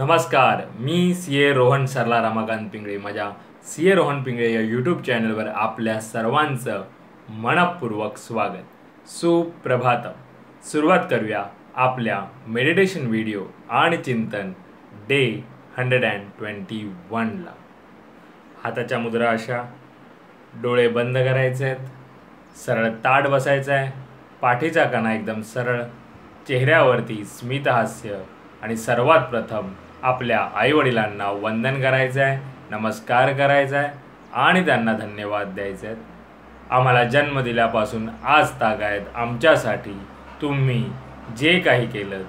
नमस्कार, मी सी रोहन सरला रमाकांत पिंगळे. माझ्या सी रोहन पिंगळे या यूट्यूब चॅनलवर आपल्या सर्वांचं मनपूर्वक स्वागत. सुप्रभातम. सुरुवात करूया आपल्या मेडिटेशन व्हिडिओ आणि चिंतन डे 121ला. हाताच्या मुद्रा अशा, डोळे बंद करायचे आहेत, सरळ ताठ बसायचं आहे, पाठीचा कणा एकदम सरळ, चेहऱ्यावरती स्मितहास्य आणि सर्वात प्रथम आपल्या आईवडिलांना वंदन करायचं आहे, नमस्कार करायचा आहे आणि त्यांना धन्यवाद द्यायचे आहेत. आम्हाला जन्म दिल्यापासून आज तागायत आमच्यासाठी तुम्ही जे काही केलं,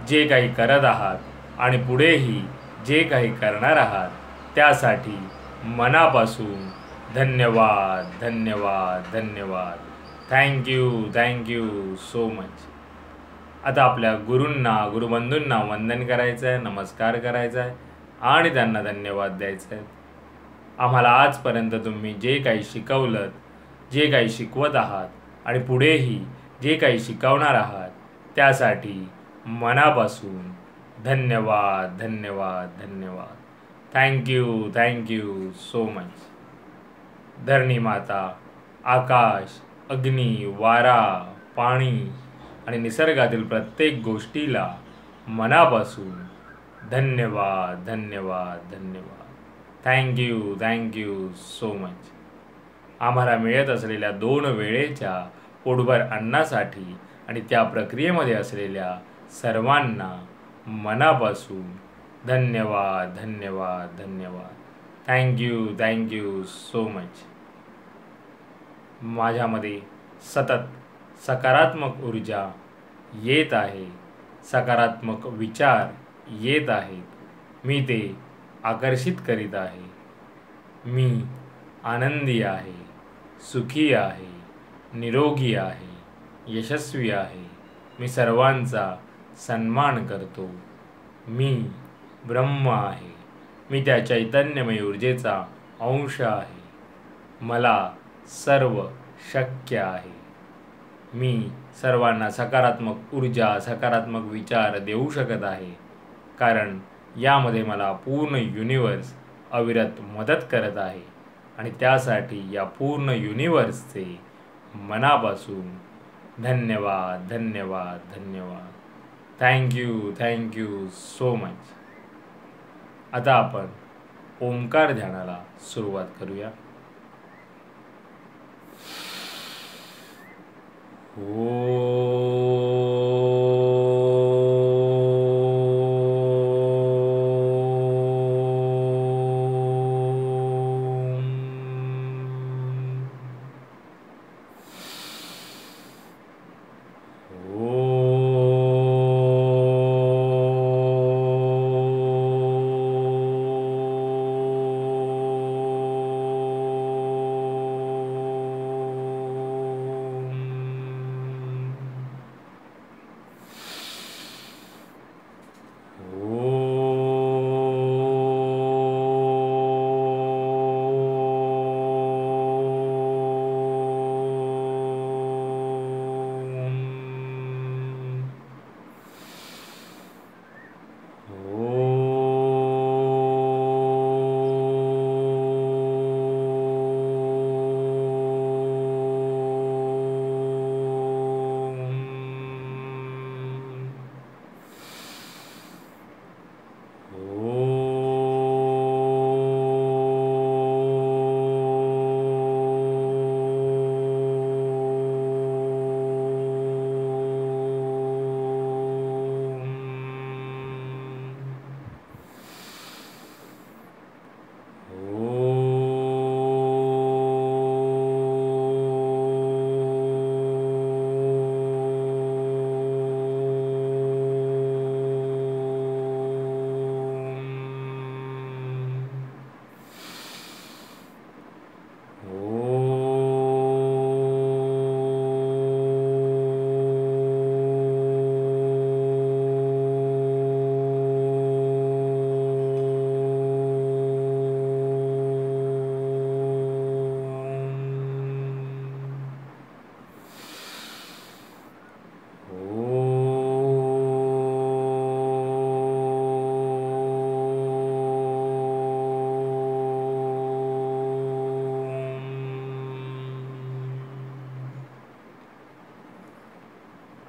जे काही करत आहात आणि पुढेही जे काही करणार आहात त्यासाठी मनापासून धन्यवाद धन्यवाद धन्यवाद. Thank you so much. आता आपल्या गुरूंना, गुरुबंधूंना वंदन करायचं आहे, नमस्कार करायचा आहे आणि त्यांना धन्यवाद द्यायचे आहेत. आम्हाला आजपर्यंत तुम्ही जे काही शिकवलं, जे काही शिकवत आहात आणि पुढेही जे काही शिकवणार आहात त्यासाठी मनापासून धन्यवाद धन्यवाद धन्यवाद. Thank you so much. धरणी माता, आकाश, अग्नी, वारा, पाणी आणि निसर्गातील प्रत्येक गोष्टीला मनापासून धन्यवाद धन्यवाद धन्यवाद. Thank you so much. आम्हाला मिळत असलेल्या 2 वेळेच्या पोटभर अन्नासाठी आणि त्या प्रक्रियेमध्ये असलेल्या सर्वांना मनापासून धन्यवाद धन्यवाद धन्यवाद. Thank you so much. माझ्यामध्ये सतत सकारात्मक ऊर्जा येत आहे, सकारात्मक विचार येत आहेत, मी ते आकर्षित करीत आहे. मी आनंदी आहे, सुखी आहे, निरोगी आहे, यशस्वी आहे. मी सर्वांचा सन्मान करतो. मी ब्रह्म आहे, मी त्या चैतन्यमय ऊर्जेचा अंश आहे. मला सर्व शक्य आहे. मी सर्वांना सकारात्मक ऊर्जा, सकारात्मक विचार देऊ शकत आहे, कारण यामध्ये मला पूर्ण युनिवर्स अविरत मदत करत आहे आणि त्यासाठी या पूर्ण युनिवर्सचे मनापासून धन्यवाद धन्यवाद धन्यवाद. Thank you so much. आता आपण ओंकार ध्यानाला सुरुवात करूया.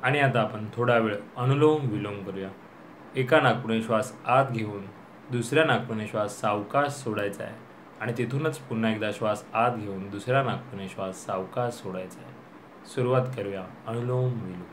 आणि आता आपण थोडा वेळ अनुलोम विलोम करूया. एका नाकपुडीने श्वास आत घेऊन दुसऱ्या नाकपुडीने श्वास सावकाश सोडायचा आहे आणि तिथूनच पुन्हा एकदा श्वास आत घेऊन दुसऱ्या नाकपुडीने श्वास सावकाश सोडायचा आहे. सुरुवात करूया अनुलोम विलोम.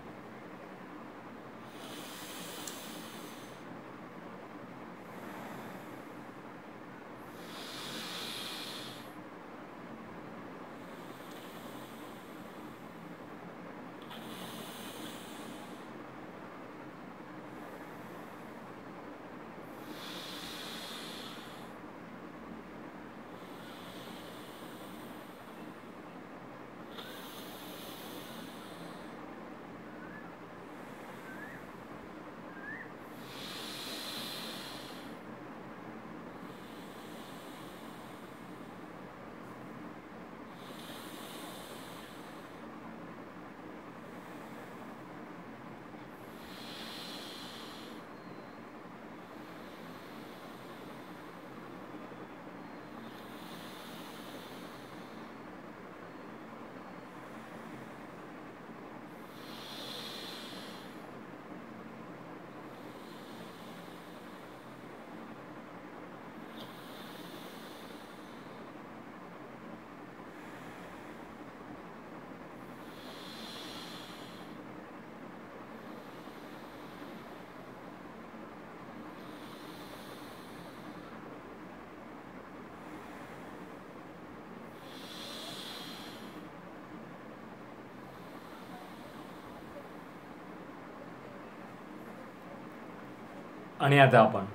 आणि आता आपण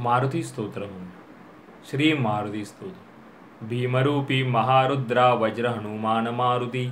मारुती स्तोत्र म्हणू. श्री मारुती स्तोत्र. भीमरूपी महारुद्रा वज्र हनुमान मारुती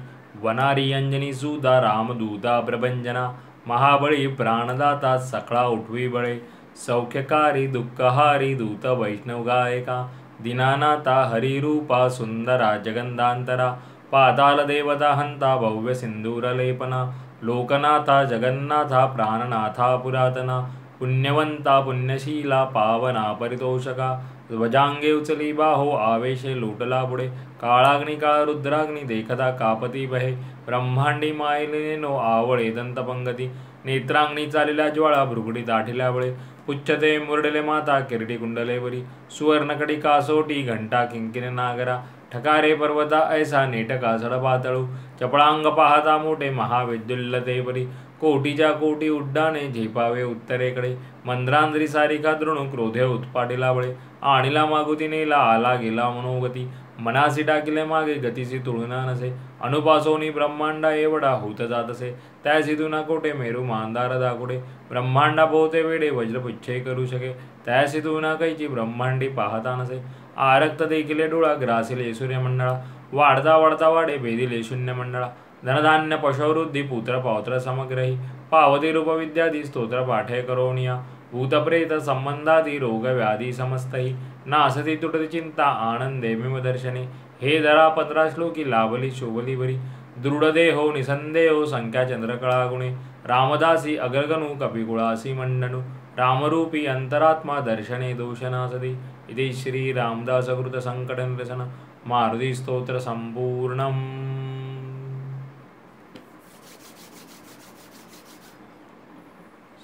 वनारी अंजनी सुदा रामदूता प्रभंजना महाबळी प्राणदाता सकळा उठवी बळे सौख्यकारी दुःखहारी दूत वैष्णव गायका दीनानाथा हरिरूपा सुंदरा जगंदांतरा पाताल देवता हंता भव्य सिंदूरलेपना लोकनाथा जगन्नाथा प्राणनाथा पुरातना पुण्यवंता पुण्यशीला पावना परितोषका ध्वजांगे उचली बाहो आवेशे लोटला पुढे काळाग्नी काळ रुद्राग्नी देखता कापती बहे ब्रह्मांडी मायले नो आवळे दंतपंगती नेत्रांगणी चालिल्या ज्वाळा भृगुडी दाठिल्या बळे पुच्छते मुरडले माता किरटी कुंडले वरी सुवर्णकडी कासोटी घंटा किंकिन नागरा ठकारे पर्वता ऐसा नेटका सडपातळू चपळांग पाहता मोठे महाविद्युल्लते परी कोटीच्या कोटी उड्डाणे झेपावे उत्तरेकडे मंद्रांद्री सारिका द्रोणू क्रोधे उत्पाटीला बळे आणीला मागुती नेला आला गेला मनोगती मनासी टाकिले मागे गतीसी तुळना नसे अनुपासोनी ब्रह्मांडा एवढा होत जातसे त्या सिधुना कोटे मेरू मांदार दाकुडे ब्रह्मांडा पोहते वेडे वज्रपुच्छे करू शके त्या सिधुना कैची ब्रह्मांडी पाहता नसे आरक्त देखिले डोळा ग्रासिले सूर्यमंडळा वाढता वाढता वाढे भेदिले शून्य मंडळा धनधान्य पशुवृद्धी पुत्र पौत्र समग्रही पावती रूप विद्यादी स्तोत्र पाठे करोनिया भूतप्रेत संबंधादी रोग व्याधी समस्तही नासती तुटती चिंता आनंदे दर्शने हे धरा 15 श्लोकी लाभली शोभली बरी दृढदेहो निसंदेहो संख्या चंद्रकळा गुणे रामदासी अग्रगणू कपिकुळासी मंडनु रामरूपी अंतरात्मा दर्शने दोषनासदी इति श्री रामदासकृत संकट निरसन मारुती स्तोत्र संपूर्णम.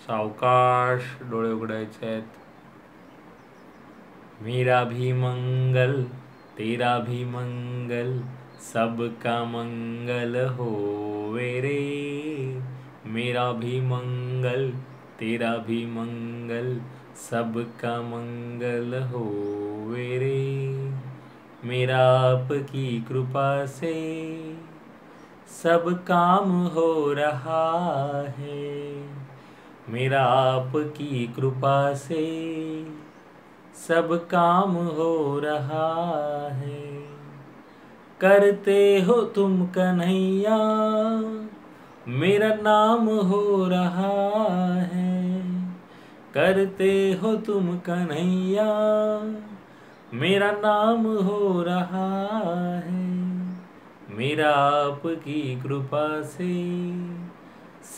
सावकाश डोळे उघडायचे आहेत. मेरा भी मंगल तेरा भी मंगल सबका मंगल होवे रे. मेरा भी मंगल तेरा भी मंगल सबका मंगल होवे रे. मेरा आपकी कृपा से सब काम हो रहा है. मेरा आपकी कृपा से सब काम हो रहा है. करते हो तुम कन्हैया मेरा नाम हो रहा है. करते हो तुम कन्हैया मेरा नाम हो रहा है. मेरा आपकी कृपा से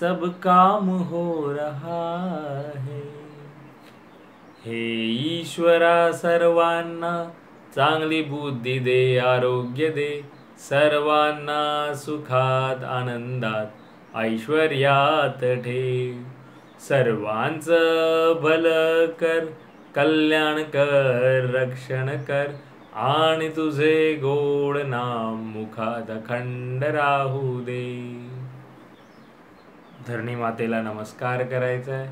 सब काम हो रहा है. हे ईश्वरा सर्वांना चांगली बुद्धी दे, आरोग्य दे, सर्वांना सुखात आनंदात ऐश्वर्यात ठेव. सर्वांचं भलं कर, कल्याण कर, रक्षण कर, आणि तुझे गोड नाम मुखात अखंड राहू दे. धरणी मातेला नमस्कार करायचा आहे.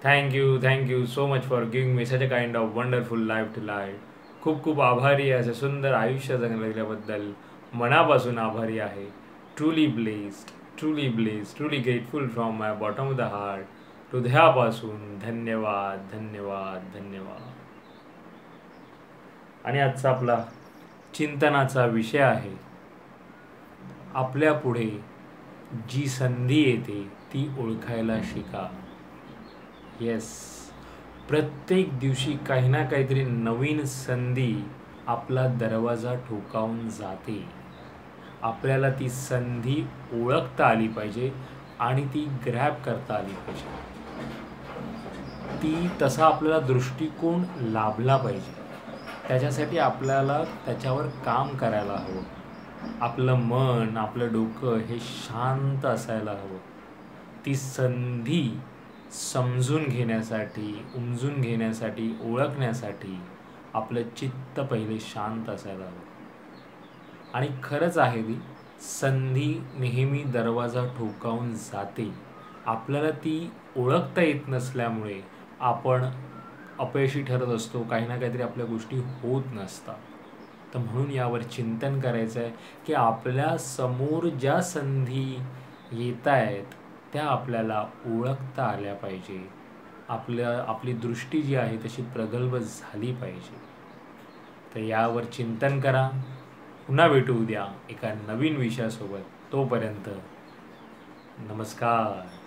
Thank you so much for giving me such a kind of wonderful life to life. खूप खूप आभारी आहे, असं सुंदर आयुष्य जगल्याबद्दल मनापासून आभारी आहे. Truly blessed, truly grateful from my bottom of the heart. हृदयापासून धन्यवाद धन्यवाद धन्यवाद. आणि आजचा आपला चिंतनाचा विषय आहे, आपल्या पुढे जी संधी येते ती ओळखायला शिका. येस, प्रत्येक दिवशी काही ना काहीतरी नवीन संधी आपला दरवाजा ठोकावून जाते. आपल्याला ती संधी ओळखता आली पाहिजे आणि ती ग्रॅब करता आली पाहिजे. ती तसा आपल्याला दृष्टिकोन लाभला पाहिजे. त्याच्यासाठी आपल्याला त्याच्यावर काम करायला हवं. आपलं मन, आपलं डोकं हे शांत असायला हवं. ती संधी समजून घेण्यासाठी, उमजून घेण्यासाठी, ओळखण्यासाठी आपलं चित्त पहिले शांत असायला हवं. आणि खरंच आहे, ती संधी नेहमी दरवाजा ठोकावून जाते. आपल्याला ती ओळखता येत नसल्यामुळे आपण अपयशी ठरत असतो. काही ना काहीतरी आपल्या गोष्टी होत नसतात. तर म्हणून यावर चिंतन करायचं आहे की आपल्या समोर ज्या संधी येत आहेत त्या आपल्याला ओळखता आल्या पाहिजे. आपली दृष्टी जी आहे तशी प्रगल्भ झाली पाहिजे. तर यावर चिंतन करा. पुन्हा भेटू उद्या एका नवीन विषयासोबत. तोपर्यंत नमस्कार.